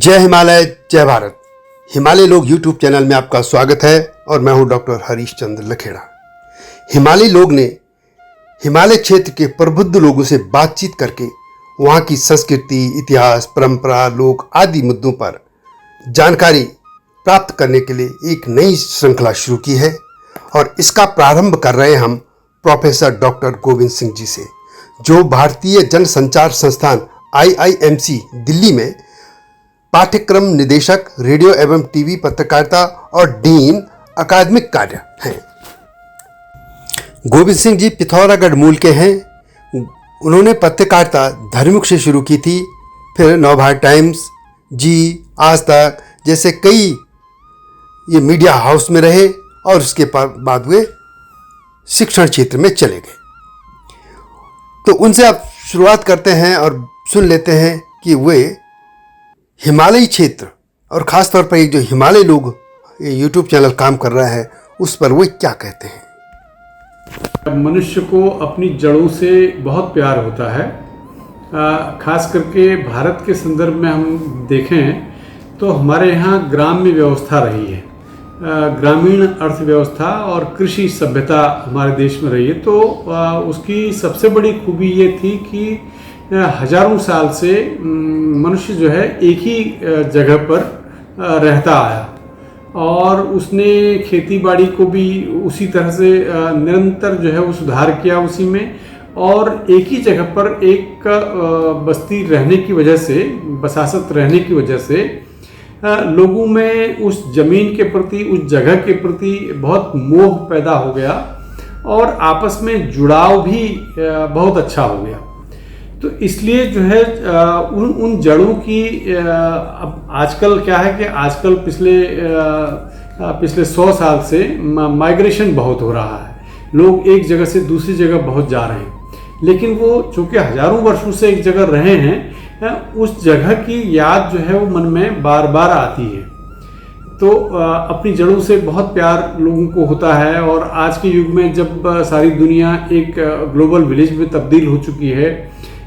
जय हिमालय, जय भारत। हिमालय लोग यूट्यूब चैनल में आपका स्वागत है और मैं हूं डॉक्टर हरीश चंद्र लखेड़ा। हिमालय लोग ने हिमालय क्षेत्र के प्रबुद्ध लोगों से बातचीत करके वहां की संस्कृति, इतिहास, परंपरा, लोक आदि मुद्दों पर जानकारी प्राप्त करने के लिए एक नई श्रृंखला शुरू की है और इसका प्रारंभ कर रहे हैं हम प्रोफेसर डॉक्टर गोविंद सिंह जी से, जो भारतीय जनसंचार संस्थान IIMC दिल्ली में पाठ्यक्रम निदेशक, रेडियो एवं टीवी पत्रकारिता और डीन अकादमिक कार्य हैं। गोविंद सिंह जी पिथौरागढ़ मूल के हैं। उन्होंने पत्रकारिता धर्मयुग से शुरू की थी, फिर नवभारत टाइम्स, जी, आज तक जैसे कई ये मीडिया हाउस में रहे और उसके बाद वे शिक्षण क्षेत्र में चले गए। तो उनसे आप शुरुआत करते हैं और सुन लेते हैं कि वे हिमालयी क्षेत्र और ख़ास तौर पर ये जो हिमालय लोग यूट्यूब चैनल काम कर रहा है उस पर वे क्या कहते हैं। मनुष्य को अपनी जड़ों से बहुत प्यार होता है। खास करके भारत के संदर्भ में हम देखें तो हमारे यहाँ ग्राम्य व्यवस्था रही है, ग्रामीण अर्थव्यवस्था और कृषि सभ्यता हमारे देश में रही है। तो उसकी सबसे बड़ी खूबी ये थी कि हजारों साल से मनुष्य जो है एक ही जगह पर रहता आया और उसने खेती बाड़ी को भी उसी तरह से निरंतर जो है वो सुधार किया उसी में, और एक ही जगह पर एक बस्ती रहने की वजह से, बसासत रहने की वजह से लोगों में उस जमीन के प्रति, उस जगह के प्रति बहुत मोह पैदा हो गया और आपस में जुड़ाव भी बहुत अच्छा हो गया। तो इसलिए जो है उन जड़ों की अब आजकल क्या है कि आजकल पिछले 100 साल से माइग्रेशन बहुत हो रहा है। लोग एक जगह से दूसरी जगह बहुत जा रहे हैं, लेकिन वो चूँकि हजारों वर्षों से एक जगह रहे हैं, उस जगह की याद जो है वो मन में बार बार आती है। तो अपनी जड़ों से बहुत प्यार लोगों को होता है। और आज के युग में जब सारी दुनिया एक ग्लोबल विलेज में तब्दील हो चुकी है,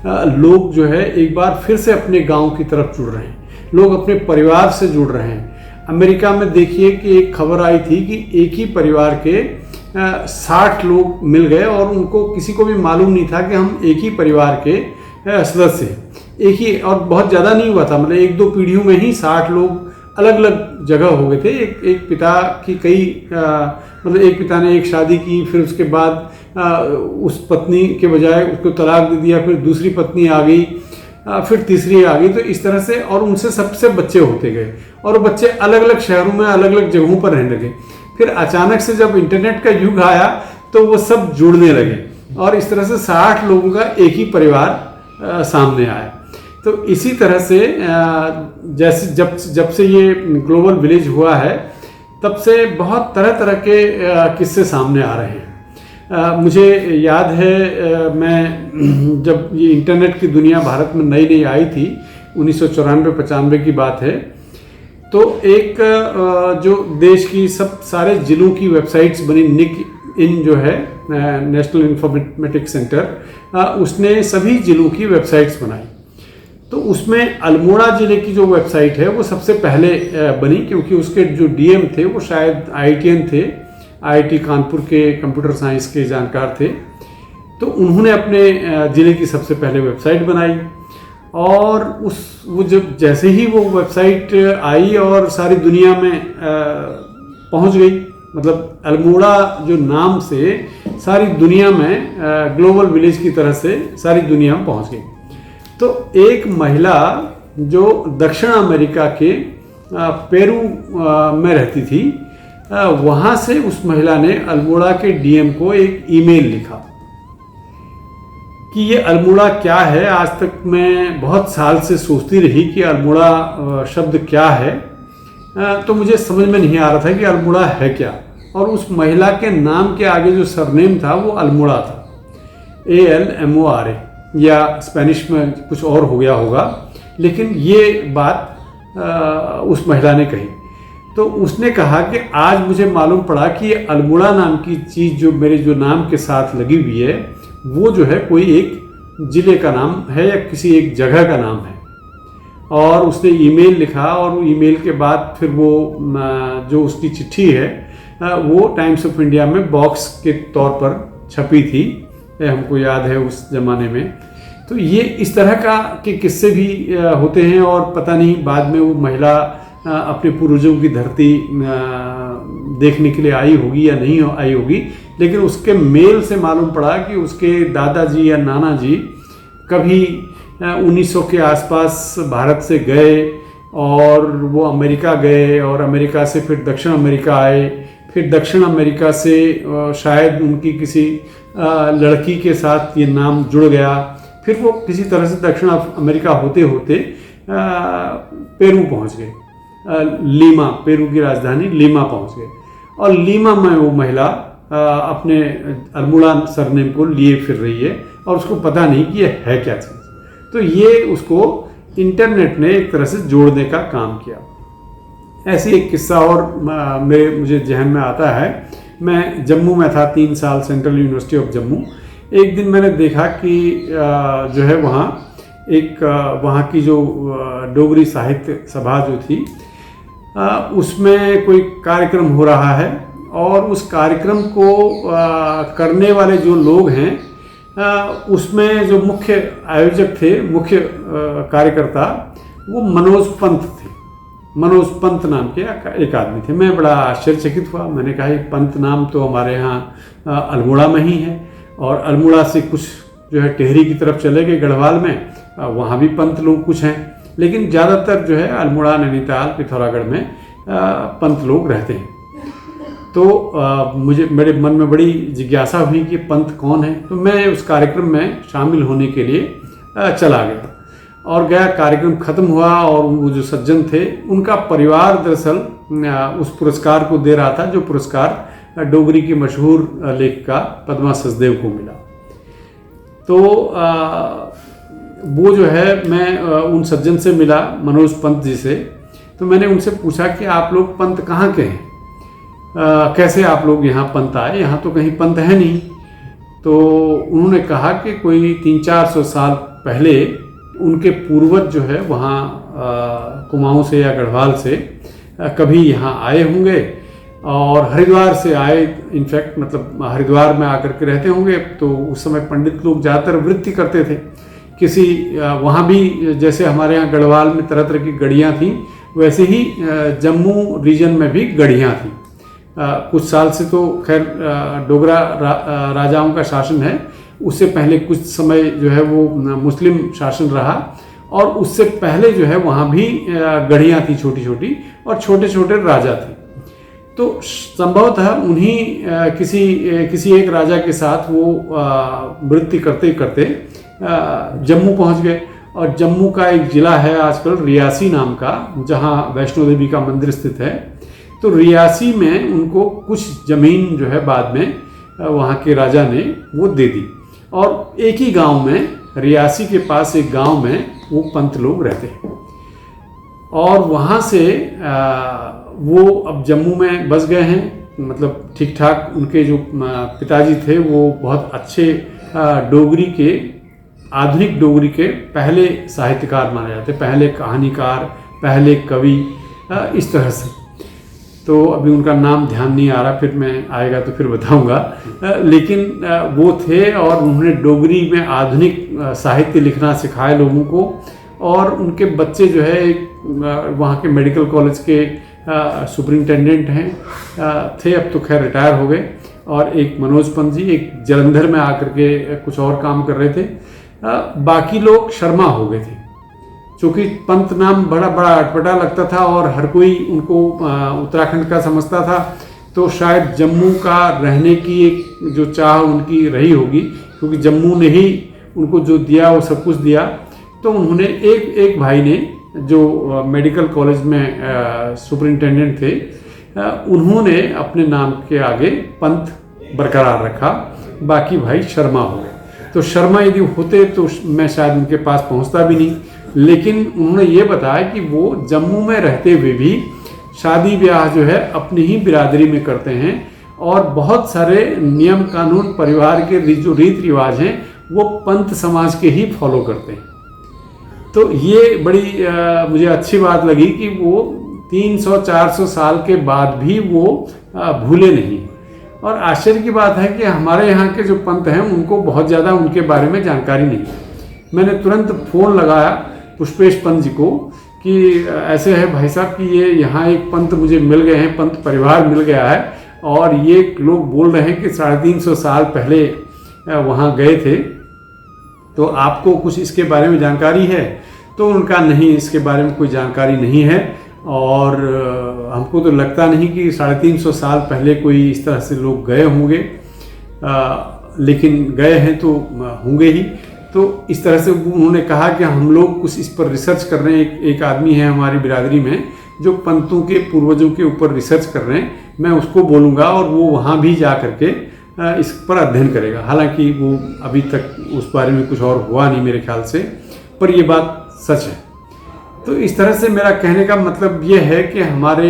लोग जो है एक बार फिर से अपने गांव की तरफ जुड़ रहे हैं, लोग अपने परिवार से जुड़ रहे हैं। अमेरिका में देखिए कि एक खबर आई थी कि एक ही परिवार के 60 लोग मिल गए और उनको किसी को भी मालूम नहीं था कि हम एक ही परिवार के सदस्य हैं। एक ही, और बहुत ज़्यादा नहीं हुआ था, मतलब 1-2 पीढ़ियों में ही 60 लोग अलग अलग जगह हो गए थे। एक पिता की मतलब एक पिता ने एक शादी की, फिर उसके बाद उस पत्नी के बजाय उसको तलाक दे दिया, फिर दूसरी पत्नी आ गई, फिर तीसरी आ गई। तो इस तरह से, और उनसे सबसे बच्चे होते गए और बच्चे अलग अलग शहरों में, अलग अलग जगहों पर रहने लगे। फिर अचानक से जब इंटरनेट का युग आया तो वो सब जुड़ने लगे और इस तरह से 60 लोगों का एक ही परिवार सामने आया। तो इसी तरह से जैसे जब से ये ग्लोबल विलेज हुआ है, तब से बहुत तरह तरह के किस्से सामने आ रहे हैं। मुझे याद है मैं जब ये इंटरनेट की दुनिया भारत में नई नई आई थी, 1994-95 की बात है, तो एक जो देश की सारे जिलों की वेबसाइट्स बनी, निक इन जो है नेशनल इंफॉर्मेटिक्स सेंटर, उसने सभी जिलों की वेबसाइट्स बनाई। तो उसमें अल्मोड़ा ज़िले की जो वेबसाइट है वो सबसे पहले बनी, क्योंकि उसके जो डीएम थे वो शायद IITian थे, IIT कानपुर के कंप्यूटर साइंस के जानकार थे। तो उन्होंने अपने ज़िले की सबसे पहले वेबसाइट बनाई और वो जब जैसे ही वो वेबसाइट आई और सारी दुनिया में पहुंच गई, मतलब अल्मोड़ा जो नाम से सारी दुनिया में ग्लोबल विलेज की तरह से सारी दुनिया में पहुंच गई। तो एक महिला जो दक्षिण अमेरिका के पेरू में रहती थी, वहाँ से उस महिला ने अल्मोड़ा के डीएम को एक ईमेल लिखा कि ये अल्मोड़ा क्या है। आज तक मैं बहुत साल से सोचती रही कि अल्मोड़ा शब्द क्या है, तो मुझे समझ में नहीं आ रहा था कि अल्मोड़ा है क्या। और उस महिला के नाम के आगे जो सरनेम था वो अल्मोड़ा था, ALMORA, या स्पेनिश में कुछ और हो गया होगा, लेकिन ये बात उस महिला ने कही। तो उसने कहा कि आज मुझे मालूम पड़ा कि ये अल्मोड़ा नाम की चीज़ जो मेरे जो नाम के साथ लगी हुई है, वो जो है कोई एक ज़िले का नाम है या किसी एक जगह का नाम है। और उसने ईमेल लिखा, और ईमेल के बाद फिर वो जो उसकी चिट्ठी है वो टाइम्स ऑफ इंडिया में बॉक्स के तौर पर छपी थी, हमको याद है उस ज़माने में। तो ये इस तरह के किस्से भी होते हैं। और पता नहीं बाद में वो महिला अपने पूर्वजों की धरती देखने के लिए आई होगी या नहीं आई होगी, लेकिन उसके मेल से मालूम पड़ा कि उसके दादाजी या नाना जी कभी 1900 के आसपास भारत से गए और वो अमेरिका गए, और अमेरिका से फिर दक्षिण अमेरिका आए, फिर दक्षिण अमेरिका से शायद उनकी किसी लड़की के साथ ये नाम जुड़ गया, फिर वो किसी तरह से दक्षिण अमेरिका होते होते पेरू पहुंच गए, लीमा, पेरू की राजधानी लीमा पहुंच गए, और लीमा में वो महिला अपने अल्मोड़ा सरनेम को लिए फिर रही है, और उसको पता नहीं कि ये है क्या चीज़। तो ये उसको इंटरनेट ने एक तरह से जोड़ने का काम किया। ऐसे एक किस्सा और मुझे जहन में आता है। मैं जम्मू में था 3 साल, सेंट्रल यूनिवर्सिटी ऑफ जम्मू। एक दिन मैंने देखा कि जो है वहाँ की जो डोगरी साहित्य सभा जो थी उसमें कोई कार्यक्रम हो रहा है, और उस कार्यक्रम को करने वाले जो लोग हैं उसमें जो मुख्य आयोजक थे, मुख्य कार्यकर्ता, वो मनोज पंत थे। मनोज पंत नाम के एक आदमी थे। मैं बड़ा आश्चर्यचकित हुआ। मैंने कहा पंत नाम तो हमारे यहाँ अल्मोड़ा में ही है, और अल्मोड़ा से कुछ जो है टेहरी की तरफ चले गए गढ़वाल में, वहाँ भी पंत लोग कुछ हैं, लेकिन ज़्यादातर जो है अल्मोड़ा, नैनीताल, पिथौरागढ़ में पंत लोग रहते हैं। तो मेरे मन में बड़ी जिज्ञासा हुई कि पंत कौन है। तो मैं उस कार्यक्रम में शामिल होने के लिए चला गया, और गया। कार्यक्रम खत्म हुआ, और वो जो सज्जन थे उनका परिवार दरअसल उस पुरस्कार को दे रहा था, जो पुरस्कार डोगरी की मशहूर लेखिका पद्मा सचदेव को मिला। तो वो जो है, मैं उन सज्जन से मिला, मनोज पंत जी से। तो मैंने उनसे पूछा कि आप लोग पंत कहाँ के हैं, कैसे आप लोग यहाँ पंत आए, यहाँ तो कहीं पंत है नहीं। तो उन्होंने कहा कि कोई 300-400 साल पहले उनके पूर्वज जो है वहाँ कुमाऊँ से या गढ़वाल से कभी यहाँ आए होंगे, और हरिद्वार से आए, इनफैक्ट मतलब हरिद्वार में आकर के रहते होंगे। तो उस समय पंडित लोग ज़्यादातर वृत्ति करते थे। किसी वहाँ भी जैसे हमारे यहाँ गढ़वाल में तरह तरह की गढ़ियाँ थीं, वैसे ही जम्मू रीजन में भी गढ़ियाँ थीं। कुछ साल से तो खैर डोगरा राजाओं का शासन है, उससे पहले कुछ समय जो है वो मुस्लिम शासन रहा, और उससे पहले जो है वहाँ भी गढ़ियाँ थी छोटी छोटी, और छोटे छोटे राजा थे। तो संभवतः उन्हीं किसी एक राजा के साथ वो वृत्ति करते करते जम्मू पहुँच गए। और जम्मू का एक ज़िला है आजकल रियासी नाम का, जहाँ वैष्णो देवी का मंदिर स्थित है। तो रियासी में उनको कुछ ज़मीन जो है बाद में वहाँ के राजा ने वो दे दी, और एक ही गांव में, रियासी के पास एक गांव में वो पंत लोग रहते हैं। और वहाँ से वो अब जम्मू में बस गए हैं, मतलब ठीक ठाक। उनके जो पिताजी थे वो बहुत अच्छे डोगरी के, आधुनिक डोगरी के पहले साहित्यकार माने जाते, पहले कहानीकार, पहले कवि, इस तरह से। तो अभी उनका नाम ध्यान नहीं आ रहा, फिर मैं आएगा तो फिर बताऊंगा। लेकिन वो थे, और उन्होंने डोगरी में आधुनिक साहित्य लिखना सिखाया लोगों को। और उनके बच्चे जो है एक वहाँ के मेडिकल कॉलेज के सुपरिंटेंडेंट हैं, थे, अब तो खैर रिटायर हो गए। और एक मनोज पंत जी, एक जलंधर में आकर के कुछ और काम कर रहे थे। बाकी लोग शर्मा हो गए थे, क्योंकि पंत नाम बड़ा बड़ा अटपटा लगता था, और हर कोई उनको उत्तराखंड का समझता था। तो शायद जम्मू का रहने की एक जो चाह उनकी रही होगी, क्योंकि जम्मू ने ही उनको जो दिया वो सब कुछ दिया। तो उन्होंने एक भाई ने, जो मेडिकल कॉलेज में सुपरिंटेंडेंट थे, उन्होंने अपने नाम के आगे पंत बरकरार रखा, बाकी भाई शर्मा हो गए। तो शर्मा यदि होते तो मैं शायद उनके पास पहुंचता भी नहीं। लेकिन उन्होंने ये बताया कि वो जम्मू में रहते हुए भी शादी ब्याह जो है अपनी ही बिरादरी में करते हैं, और बहुत सारे नियम कानून, परिवार के जो रीति रिवाज हैं वो पंत समाज के ही फॉलो करते हैं। तो ये बड़ी मुझे अच्छी बात लगी कि वो 300-400 साल के बाद भी वो भूले नहीं। और आश्चर्य की बात है कि हमारे यहाँ के जो पंत हैं उनको बहुत ज़्यादा उनके बारे में जानकारी नहीं है। मैंने तुरंत फ़ोन लगाया पुष्पेश पंत जी को कि ऐसे है भाई साहब कि ये यहाँ एक पंत मुझे मिल गए हैं, पंत परिवार मिल गया है, और ये लोग बोल रहे हैं कि 350 साल पहले वहाँ गए थे, तो आपको कुछ इसके बारे में जानकारी है? तो उनका नहीं, इसके बारे में कोई जानकारी नहीं है, और हमको तो लगता नहीं कि 350 साल पहले कोई इस तरह से लोग गए होंगे, लेकिन गए हैं तो होंगे ही। तो इस तरह से उन्होंने कहा कि हम लोग कुछ इस पर रिसर्च कर रहे हैं। एक आदमी है हमारी बिरादरी में जो पंतों के पूर्वजों के ऊपर रिसर्च कर रहे हैं, मैं उसको बोलूँगा और वो वहाँ भी जा करके इस पर अध्ययन करेगा। हालांकि वो अभी तक उस बारे में कुछ और हुआ नहीं मेरे ख्याल से, पर ये बात सच है। तो इस तरह से मेरा कहने का मतलब ये है कि हमारे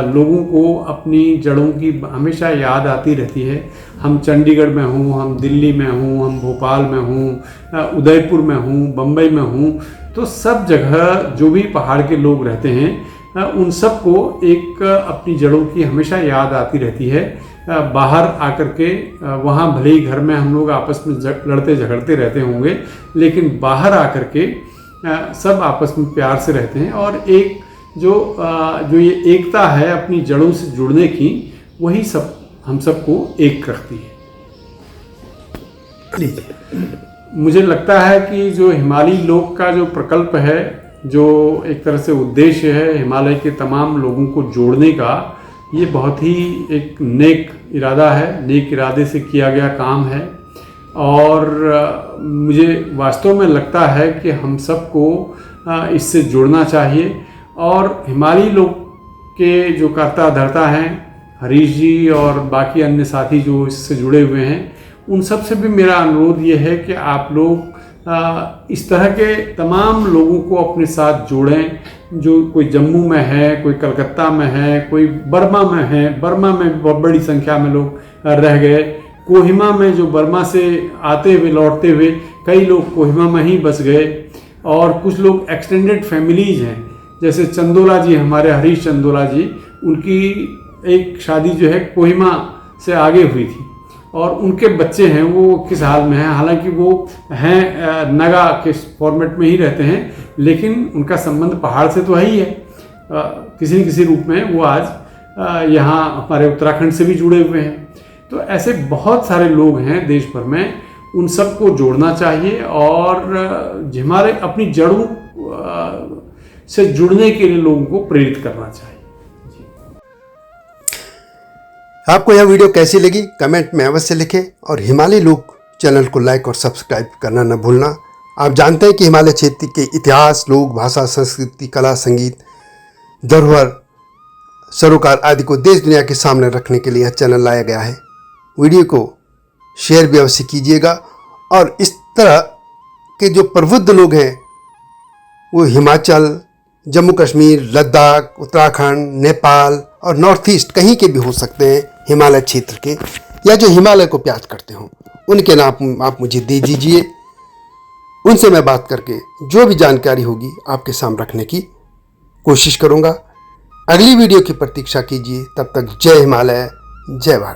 लोगों को अपनी जड़ों की हमेशा याद आती रहती है। हम चंडीगढ़ में हूँ, हम दिल्ली में हूँ, हम भोपाल में हूँ, उदयपुर में हूँ, बम्बई में हूँ, तो सब जगह जो भी पहाड़ के लोग रहते हैं उन सबको एक अपनी जड़ों की हमेशा याद आती रहती है। बाहर आकर के वहाँ भले ही घर में हम लोग आपस में लड़ते झगड़ते रहते होंगे, लेकिन बाहर आकर के सब आपस में प्यार से रहते हैं। और एक जो ये एकता है अपनी जड़ों से जुड़ने की, वही सब हम सबको एक रखती है। मुझे लगता है कि जो हिमालयी लोक का जो प्रकल्प है, जो एक तरह से उद्देश्य है हिमालय के तमाम लोगों को जोड़ने का, ये बहुत ही एक नेक इरादा है, नेक इरादे से किया गया काम है। और मुझे वास्तव में लगता है कि हम सबको इससे जुड़ना चाहिए। और हिमालयी लोग के जो कर्ता धर्ता हैं, हरीश जी और बाकी अन्य साथी जो इससे जुड़े हुए हैं, उन सब से भी मेरा अनुरोध ये है कि आप लोग इस तरह के तमाम लोगों को अपने साथ जोड़ें। जो कोई जम्मू में है, कोई कलकत्ता में है, कोई बर्मा में है, बर्मा में बहुत बड़ी संख्या में लोग रह गए, कोहिमा में जो बर्मा से आते हुए लौटते हुए कई लोग कोहिमा में ही बस गए, और कुछ लोग एक्सटेंडेड फैमिलीज हैं, जैसे चंदोला जी, हमारे हरीश चंदोला जी, उनकी एक शादी जो है कोहिमा से आगे हुई थी, और उनके बच्चे हैं वो किस हाल में हैं। हालांकि वो हैं नगा के फॉर्मेट में ही रहते हैं, लेकिन उनका संबंध पहाड़ से तो है ही है, किसी न किसी रूप में वो आज यहाँ हमारे उत्तराखंड से भी जुड़े हुए हैं। तो ऐसे बहुत सारे लोग हैं देश भर में, उन सबको जोड़ना चाहिए और हमारे अपनी जड़ों से जुड़ने के लिए लोगों को प्रेरित करना चाहिए। आपको यह वीडियो कैसी लगी कमेंट में अवश्य लिखें, और हिमालय लोक चैनल को लाइक और सब्सक्राइब करना न भूलना। आप जानते हैं कि हिमालय क्षेत्र के इतिहास, लोक भाषा, संस्कृति, कला, संगीत, धरोहर, सरोकार आदि को देश दुनिया के सामने रखने के लिए यह चैनल लाया गया है। वीडियो को शेयर भी अवश्य कीजिएगा, और इस तरह के जो प्रबुद्ध लोग हैं वो हिमाचल, जम्मू कश्मीर, लद्दाख, उत्तराखंड, नेपाल और नॉर्थ ईस्ट कहीं के भी हो सकते हैं, हिमालय क्षेत्र के, या जो हिमालय को प्यार करते हों, उनके नाम आप मुझे दे दीजिए। उनसे मैं बात करके जो भी जानकारी होगी आपके सामने रखने की कोशिश करूंगा। अगली वीडियो की प्रतीक्षा कीजिए। तब तक जय हिमालय, जय भारत।